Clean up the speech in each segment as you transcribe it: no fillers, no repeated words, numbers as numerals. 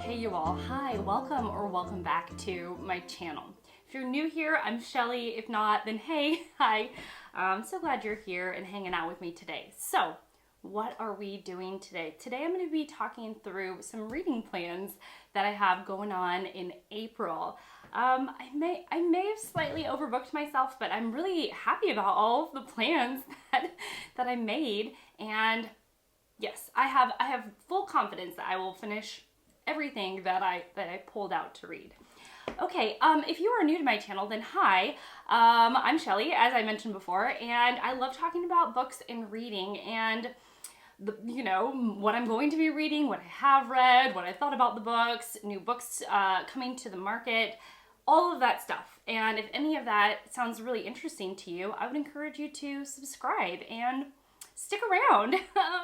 Hey you all, hi, welcome or welcome back to my channel. If you're new here, I'm Shelly. If not, then hey, hi. I'm so glad you're here and hanging out with me today. So, what are we doing today? Today I'm going to be talking through some reading plans that I have going on in April. I may have slightly overbooked myself, but I'm really happy about all of the plans that I made. And yes, I have full confidence that I will finish everything that I pulled out to read. Okay, if you are new to my channel, then hi, I'm Shelly, as I mentioned before, and I love talking about books and reading and what I'm going to be reading, what I have read, what I thought about the books, new books coming to the market, all of that stuff. And if any of that sounds really interesting to you, I would encourage you to subscribe and stick around.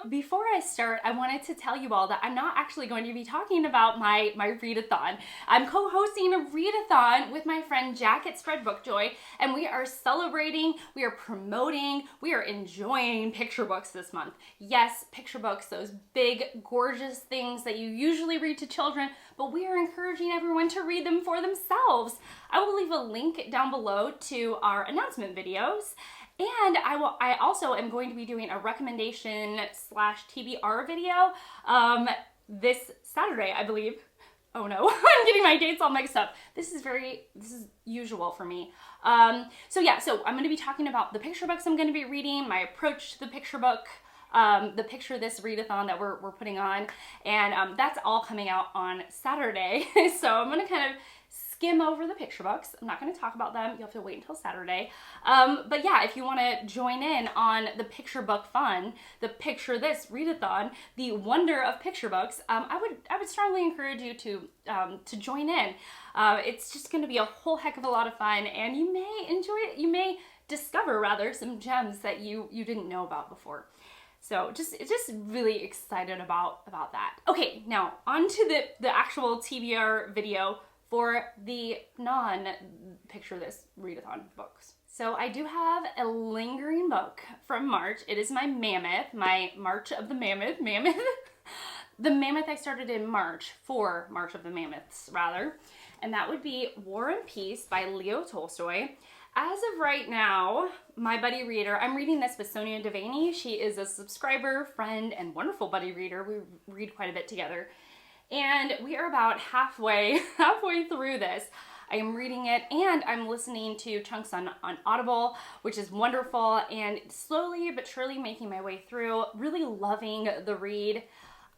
Before I start, I wanted to tell you all that I'm not actually going to be talking about my readathon. I'm co-hosting a readathon with my friend Jack at Spread Book Joy, and we are celebrating, we are promoting, we are enjoying picture books this month. Yes, picture books, those big, gorgeous things that you usually read to children, but we are encouraging everyone to read them for themselves. I will leave a link down below to our announcement videos. And I also am going to be doing a recommendation / TBR video this Saturday, I believe. Oh no, I'm getting my dates all mixed up. This is usual for me. So I'm going to be talking about the picture books I'm going to be reading, my approach to the picture book, the Picture This Readathon that we're putting on, and that's all coming out on Saturday. So I'm going to kind of skim over the picture books. I'm not going to talk about them. You'll have to wait until Saturday. But yeah, if you want to join in on the picture book fun, the Picture This Readathon, the wonder of picture books, I would strongly encourage you to join in. It's just going to be a whole heck of a lot of fun, and you may enjoy it. You may discover rather some gems that you didn't know about before. So just really excited about that. Okay, now on to the actual TBR video for the non-Picture This Readathon books. So I do have a lingering book from March. It is my Mammoth, my March of the Mammoth. The Mammoth I started in March, for March of the Mammoths, rather. And that would be War and Peace by Leo Tolstoy. As of right now, my buddy reader, I'm reading this with Sonja and Deb. She is a subscriber, friend, and wonderful buddy reader. We read quite a bit together. And we are about halfway through this. I am reading it and I'm listening to chunks on Audible, which is wonderful, and slowly but surely making my way through, really loving the read.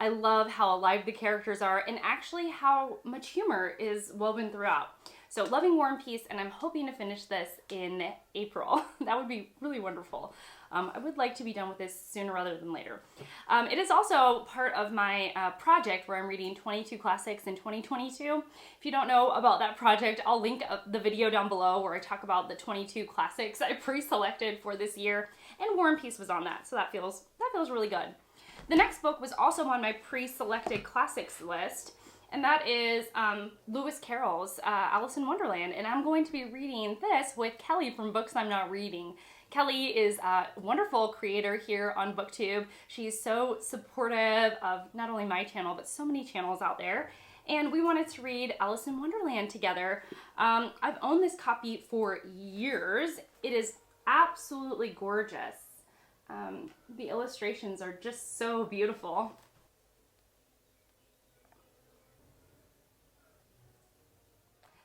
I love how alive the characters are and actually how much humor is woven throughout. So loving War and Peace, and I'm hoping to finish this in April. That would be really wonderful. I would like to be done with this sooner rather than later. It is also part of my project where I'm reading 22 classics in 2022. If you don't know about that project, I'll link the video down below where I talk about the 22 classics I pre-selected for this year, and War and Peace was on that, so that feels really good. The next book was also on my pre-selected classics list, and that is Lewis Carroll's Alice in Wonderland, and I'm going to be reading this with Kelly from Books I'm Not Reading. Kelly is a wonderful creator here on BookTube. She's so supportive of not only my channel, but so many channels out there. And we wanted to read Alice in Wonderland together. I've owned this copy for years. It is absolutely gorgeous. The illustrations are just so beautiful.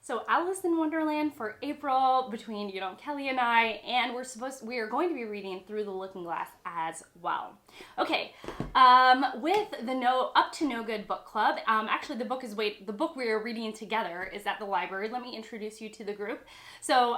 So Alice in Wonderland for April between, Kelly and I, and we are going to be reading Through the Looking Glass as well. Okay, with the Up to No Good book club, actually the book we are reading together is at the library. Let me introduce you to the group. So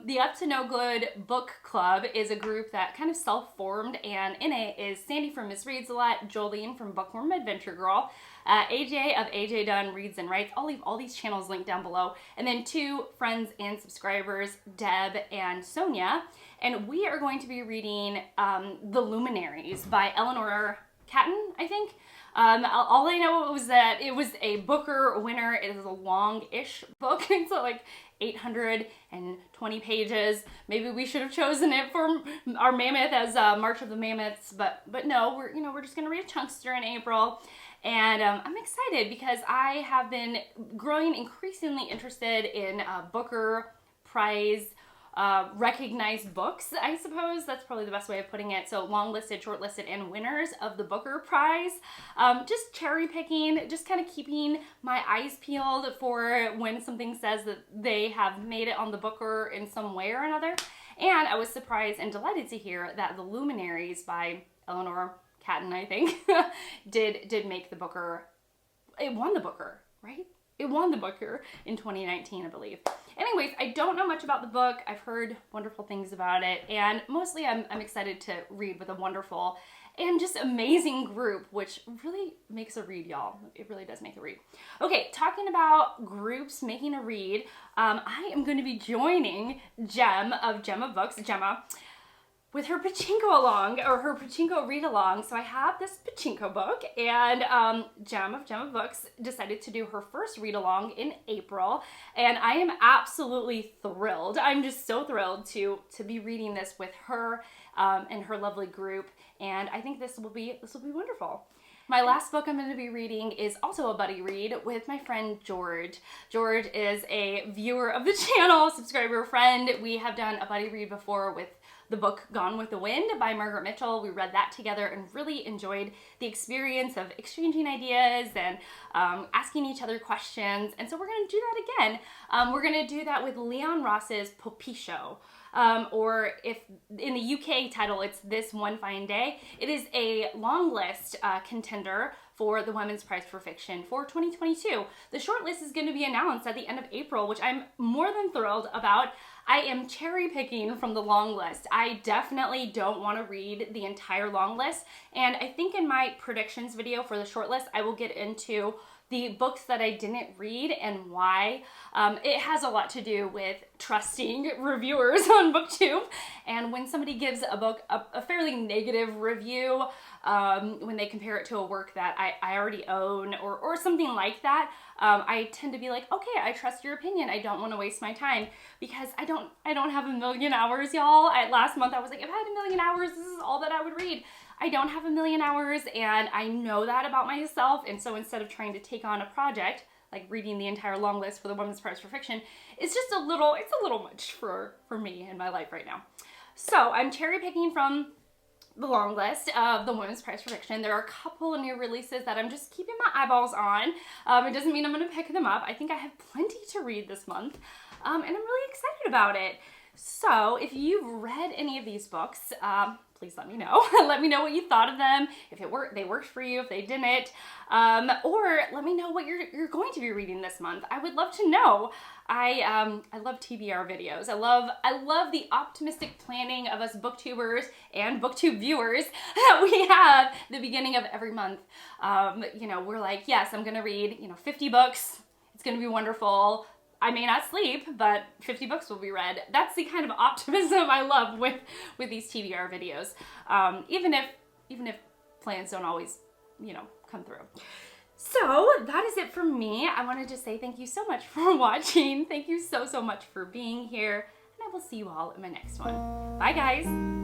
the Up to No Good book club is a group that kind of self-formed, and in it is Sandy from Miss Reads a Lot, Jolene from Bookworm Adventure Girl, AJ of AJ Dunn Reads and Writes. I'll leave all these channels linked down below. And then two friends and subscribers, Deb and Sonja. And we are going to be reading The Luminaries by Eleanor, Catton, I think. All I know was that it was a Booker winner. It is a long-ish book. It's like 820 pages. Maybe we should have chosen it for our mammoth as March of the Mammoths, but no, we're just gonna read a chunkster in April. And I'm excited because I have been growing increasingly interested in Booker Prize recognized books, I suppose. That's probably the best way of putting it. So longlisted, shortlisted, and winners of the Booker Prize. Just cherry picking, just kind of keeping my eyes peeled for when something says that they have made it on the Booker in some way or another. And I was surprised and delighted to hear that the Luminaries by Eleanor, Catton, I think, did make the Booker. It won the Booker, right? It won the Booker in 2019, I believe. Anyways, I don't know much about the book. I've heard wonderful things about it, and mostly I'm excited to read with a wonderful and just amazing group, which really makes a read, y'all. It really does make a read. Okay, talking about groups making a read, I am going to be joining Gemma Books, Gemma, with her Pachinko along, or her Pachinko read along. So I have this Pachinko book, and Gemma Books decided to do her first read along in April, and I am absolutely thrilled. I'm just so thrilled to be reading this with her and her lovely group, and I think this will be wonderful. My last book I'm going to be reading is also a buddy read with my friend George. George is a viewer of the channel, subscriber, friend. We have done a buddy read before with the book Gone with the Wind by Margaret Mitchell. We read that together and really enjoyed the experience of exchanging ideas and asking each other questions. And so we're going to do that again. We're going to do that with Leon Ross's Popisho. Or if in the UK title, it's This One Fine Day. It is a Longlist contender for the Women's Prize for Fiction for 2022. The shortlist is going to be announced at the end of April, which I'm more than thrilled about. I am cherry picking from the long list. I definitely don't want to read the entire long list, and I think in my predictions video for the shortlist, I will get into the books that I didn't read and why. It has a lot to do with trusting reviewers on BookTube, and when somebody gives a book a fairly negative review, when they compare it to a work that I already own or something like that, I tend to be like, okay, I trust your opinion. I don't want to waste my time because I don't have a million hours, y'all. Last month I was like, if I had a million hours, this is all that I would read. I don't have a million hours, and I know that about myself, and so instead of trying to take on a project like reading the entire long list for the Women's Prize for Fiction, it's a little much for me in my life right now. So I'm cherry picking from the long list of the Women's Prize for Fiction. There are a couple of new releases that I'm just keeping my eyeballs on. It doesn't mean I'm going to pick them up. I think I have plenty to read this month, and I'm really excited about it. So if you've read any of these books, please let me know. Let me know what you thought of them, if they worked for you, if they didn't, or let me know what you're going to be reading this month. I would love to know. I love TBR videos. I love the optimistic planning of us booktubers and booktube viewers that we have the beginning of every month. We're like, yes, I'm gonna read 50 books. It's gonna be wonderful. I may not sleep, but 50 books will be read. That's the kind of optimism I love with these TBR videos, even if plans don't always, come through. So that is it for me. I wanted to say thank you so much for watching. Thank you so much for being here, and I will see you all in my next one. Bye, guys.